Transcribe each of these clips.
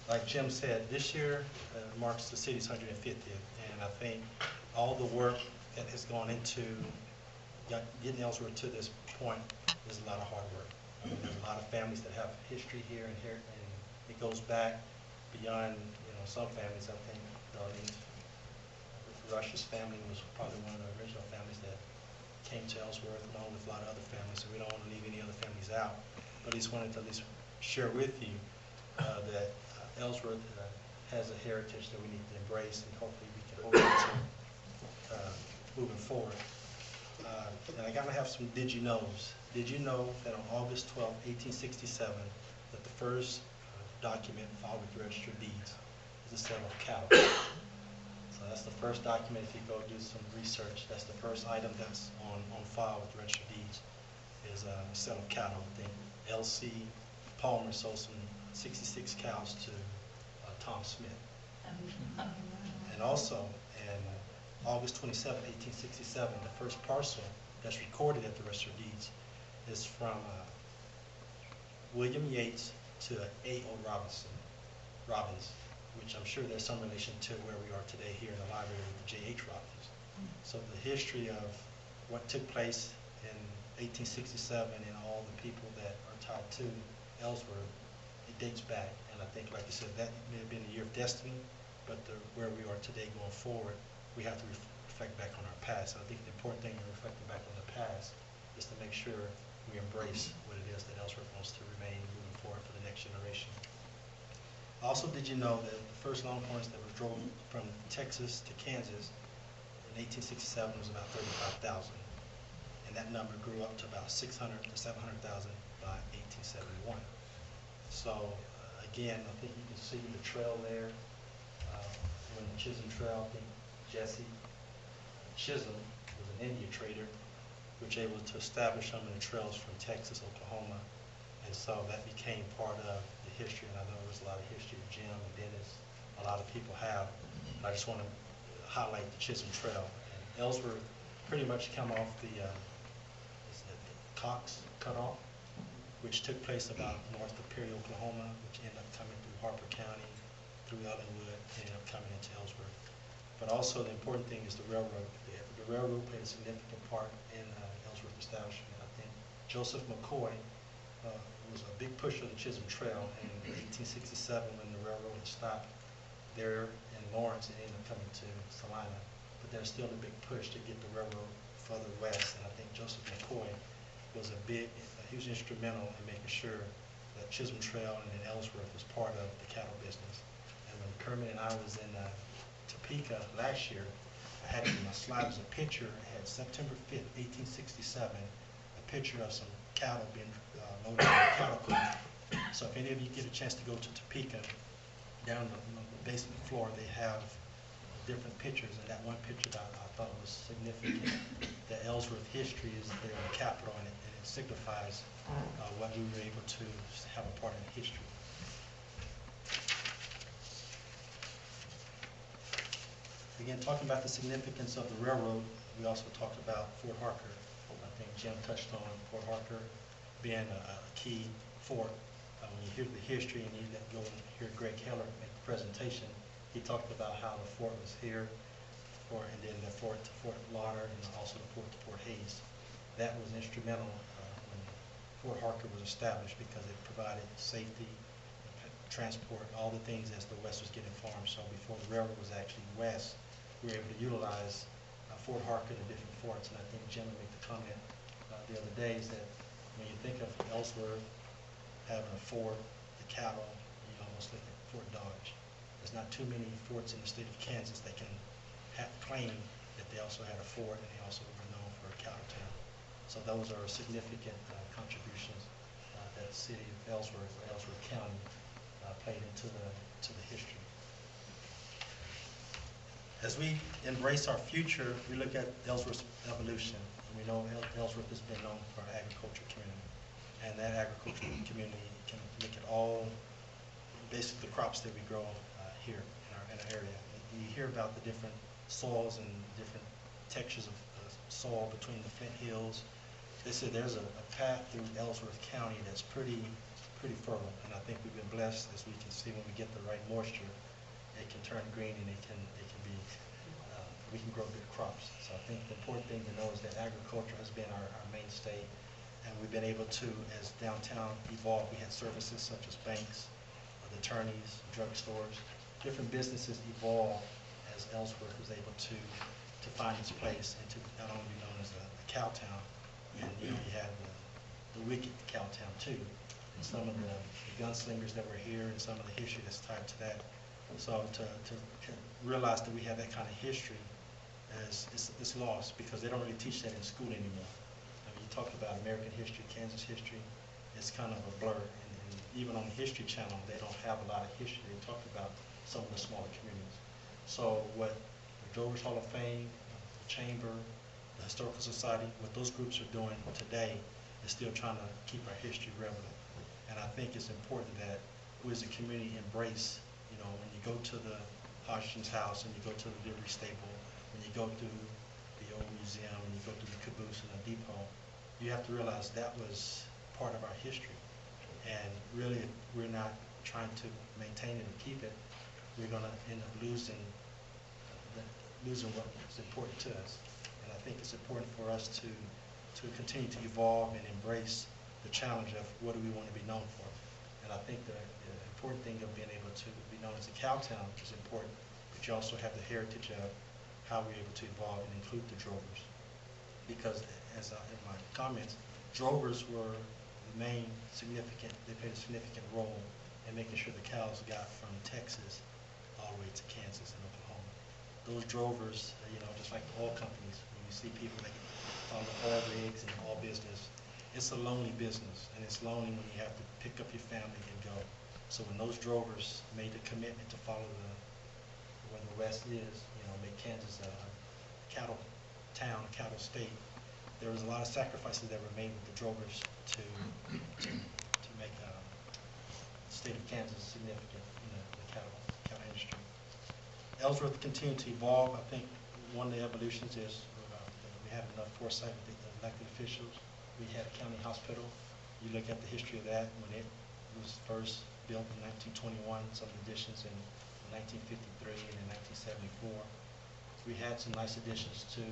like Jim said, this year marks the city's 150th, and I think all the work that has gone into getting Ellsworth to this point is a lot of hard work. I mean, there's a lot of families that have history here, and it goes back beyond, some families. I think Darlene's Rush's family was probably one of the original families that came to Ellsworth, along with a lot of other families, so we don't want to leave any other families out. But I just wanted to at least share with you that Ellsworth has a heritage that we need to embrace, and hopefully we can hold on to moving forward. And I gotta have some did you knows. Did you know that on August 12, 1867, that the first document filed with the Register of Deeds is the sale of cattle? So that's the first document. If you go do some research, that's the first item that's on file with the Register of Deeds is a sale of cattle. I think L.C. Palmer sold some 66 cows to Tom Smith. And also, in August 27, 1867, the first parcel that's recorded at the Register of Deeds is from William Yates to A.O. Robbins, which I'm sure there's some relation to where we are today here in the library with J.H. Robbins. So the history of what took place in 1867 and all the people that are tied to Ellsworth, it dates back. And I think, like you said, that may have been a year of destiny, but where we are today going forward, we have to reflect back on our past. And I think the important thing in reflecting back on the past is to make sure we embrace what it is that Ellsworth wants to remain moving forward for the next generation. Also, did you know that the first Longhorns that were drove from Texas to Kansas in 1867 was about 35,000, and that number grew up to about 600 to 700,000 by 1871. So again, I think you can see the trail there. When the Chisholm Trail, I think Jesse Chisholm was an Indian trader, which was able to establish some of the trails from Texas, Oklahoma, and so that became part of the history. And I know there's a lot of history that Jim and Dennis, a lot of people have. But I just want to highlight the Chisholm Trail. And Ellsworth pretty much come off the Cox Cutoff, which took place about north of Perry, Oklahoma, which ended up coming through Harper County, through Ellenwood, and ended up coming into Ellsworth. But also the important thing is the railroad. The railroad played a significant part in Ellsworth establishment. I think Joseph McCoy was a big pusher of the Chisholm Trail, and in 1867 when the railroad had stopped there in Lawrence, it ended up coming to Salina. But there's still a big push to get the railroad further west, and I think Joseph McCoy was he was instrumental in making sure that Chisholm Trail and then Ellsworth was part of the cattle business. And when Kermit and I was in Topeka last year, I had in my slide was a picture. It had September 5th, 1867, a picture of some cattle being loaded on a cattle cart. So if any of you get a chance to go to Topeka, down the basement floor, they have different pictures, and that one picture that I thought was significant, that Ellsworth history is there in the Capitol, and it signifies what we were able to have a part in history. Again, talking about the significance of the railroad, we also talked about Fort Harker. I think Jim touched on Fort Harker being a key fort. When you hear the history and you go and hear Greg Heller make the presentation, he talked about how the fort was here, and then the fort to Fort Lauder, and also the fort to Fort Hayes. That was instrumental when Fort Harker was established because it provided safety, transport, all the things as the West was getting formed. So before the railroad was actually west, we were able to utilize Fort Harker and different forts. And I think Jim made the comment the other day is that when you think of Ellsworth having a fort, the cattle, you almost look at Fort Dodge. There's not too many forts in the state of Kansas that can claim that they also had a fort and they also were known for a cattle town. So those are significant contributions that the city of Ellsworth, or Ellsworth County, played into the history. As we embrace our future, we look at Ellsworth's evolution, and we know Ellsworth has been known for our agricultural community, and that agricultural community can look at all basically the crops that we grow here in our area. You hear about the different soils and different textures of soil between the Flint Hills. They said there's a path through Ellsworth County that's pretty pretty fertile, and I think we've been blessed, as we can see, when we get the right moisture, it can turn green and it can be, we can grow good crops. So I think the important thing to know is that agriculture has been our mainstay, and we've been able to, as downtown evolved, we had services such as banks, the attorneys, drugstores, different businesses evolved as Ellsworth was able to find its place and to not only be known as a cow town, and you have the wicked cow town too, and some of the gunslingers that were here and some of the history that's tied to that. So to realize that we have that kind of history is lost, because they don't really teach that in school anymore. I mean, you talk about American history, Kansas history, it's kind of a blur. And even on the History Channel, they don't have a lot of history. They talk about some of the smaller communities. So what the Drovers Hall of Fame, the Chamber, the Historical Society, what those groups are doing today is still trying to keep our history relevant. And I think it's important that we as a community embrace, you know, when you go to the Hodgkin's house and you go to the Livery Stable, when you go to the old museum, when you go to the caboose and the depot, you have to realize that was part of our history. And really, if we're not trying to maintain it and keep it, we're going to end up losing what is important to us. And I think it's important for us to continue to evolve and embrace the challenge of what do we want to be known for. And I think the important thing of being able to be known as a cow town is important, but you also have the heritage of how we're able to evolve and include the drovers. Because as in my comments, drovers were the main significant, they played a significant role in making sure the cows got from Texas all the way to Kansas and Oklahoma. Those drovers, you know, just like the oil companies, when you see people that follow oil rigs and oil business, it's a lonely business, and it's lonely when you have to pick up your family and go. So when those drovers made the commitment to follow where the West is, you know, make Kansas a cattle town, a cattle state, there was a lot of sacrifices that were made with the drovers to make the state of Kansas significant in the cattle industry. Ellsworth continued to evolve. I think one of the evolutions is we had enough foresight with the elected officials. We had a county hospital. You look at the history of that when it was first built in 1921, some additions in 1953 and in 1974. We had some nice additions to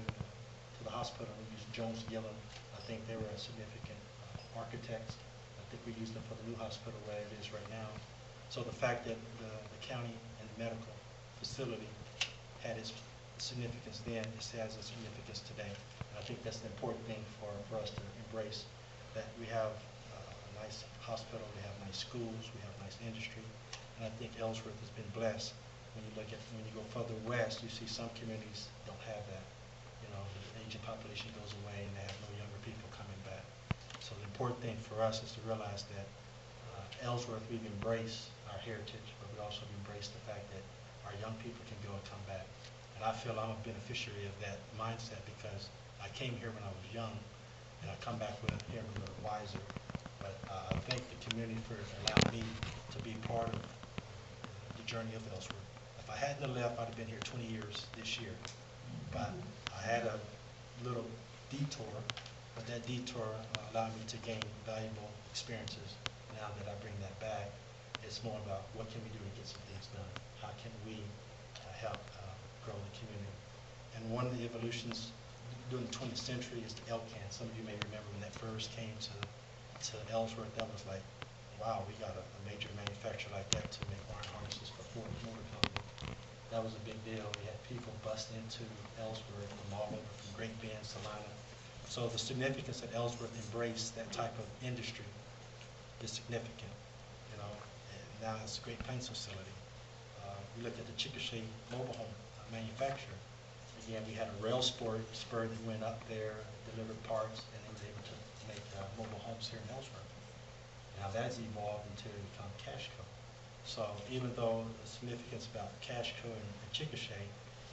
the hospital. We used Jones Gillen. I think they were a significant architects. I think we used them for the new hospital where it is right now. So the fact that the county and the medical facility had its significance then, it has a significance today. And I think that's the important thing for us to embrace, that we have a nice hospital, we have nice schools, we have nice industry, and I think Ellsworth has been blessed. When you go further west, you see some communities don't have that. You know, the aging population goes away and they have no younger people coming back. So the important thing for us is to realize that Ellsworth, we've embraced our heritage, but we also embraced the fact that our young people can go and come back. And I feel I'm a beneficiary of that mindset, because I came here when I was young, and I come back here a little wiser. But I thank the community for allowing me to be part of the journey of Ellsworth. If I hadn't have left, I'd have been here 20 years this year. But I had a little detour, but that detour allowed me to gain valuable experiences. Now that I bring that back, it's more about what can we do to get some things done? How can we help grow the community? And one of the evolutions during the 20th century is the elk can. Some of you may remember when that first came to Ellsworth, that was like, wow, we got a major manufacturer like that to make iron harnesses for Ford Motor Company. That was a big deal. We had people bust into Ellsworth from all over, from Great Bend, Salina. So the significance that Ellsworth embraced that type of industry is significant. You know, and now it's a Great Plains facility. We look at the Chickasha mobile home manufacturer. Again, we had a rail spur that went up there, delivered parts, and they were able to make mobile homes here in Ellsworth. Now that's evolved until it become Cashco. So even though the significance about Cashco and Chickasha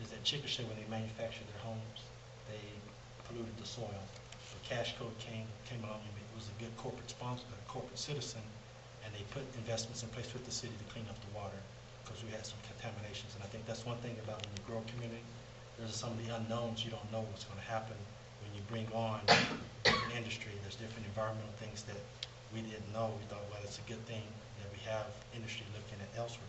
is that Chickasha, when they manufactured their homes, they polluted the soil. But Cashco came along and was a good corporate sponsor, a corporate citizen, and they put investments in place with the city to clean up the water, because we had some contaminations. And I think that's one thing about when you grow a community, there's some of the unknowns. You don't know what's going to happen when you bring on an industry. There's different environmental things that we didn't know. We thought, well, it's a good thing that we have industry looking at Ellsworth.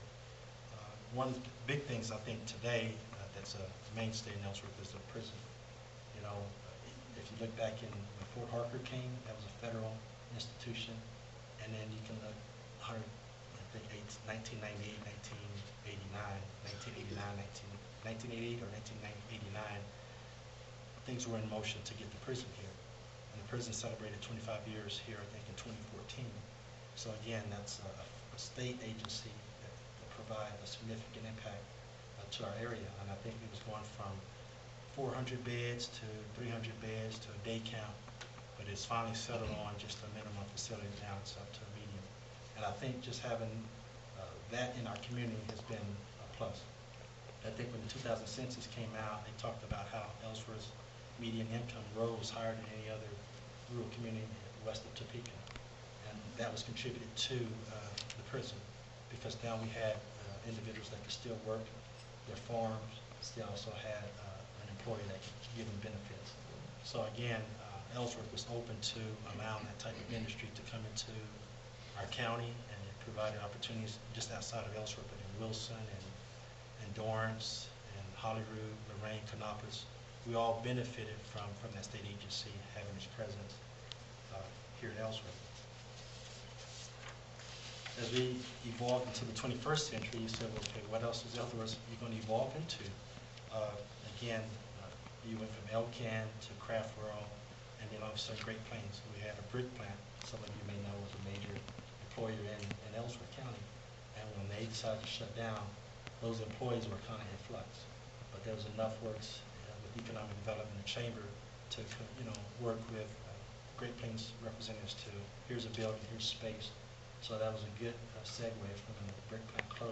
One of the big things I think today that's a mainstay in Ellsworth is the prison. You know, if you look back in when Fort Harker came, that was a federal institution, and then you can look 100, I think 1998, 1989, 1988 or 1989, things were in motion to get the prison here. And the prison celebrated 25 years here, I think, in 2014. So again, that's a state agency that provide a significant impact to our area. And I think it was going from 400 beds to 300 beds to a day count, but it's finally settled on just a minimum facility. Now it's up to a medium. And I think just having that in our community has been a plus. I think when the 2000 census came out, they talked about how Ellsworth's median income rose higher than any other rural community west of Topeka. And that was contributed to the prison, because now we had individuals that could still work their farms, still also had an employee that could give them benefits. So again, Ellsworth was open to allowing that type of industry to come into our county, and it provided opportunities just outside of Ellsworth, but in Wilson and Dorrance and Holyrood, Lorraine, Kannapolis. We all benefited from that state agency having its presence here at Ellsworth. As we evolve into the 21st century, you said, well, okay, what else is Ellsworth going to evolve into? Again, you went from Elcan to Craft World, and then all of a sudden Great Plains. We had a brick plant, some of you may know was a major employer in Ellsworth County. And when they decided to shut down, those employees were kind of in flux. But there was enough works with economic development and chamber to work with Great Plains representatives to, here's a building, here's space. So that was a good segue from when the brick plant closed.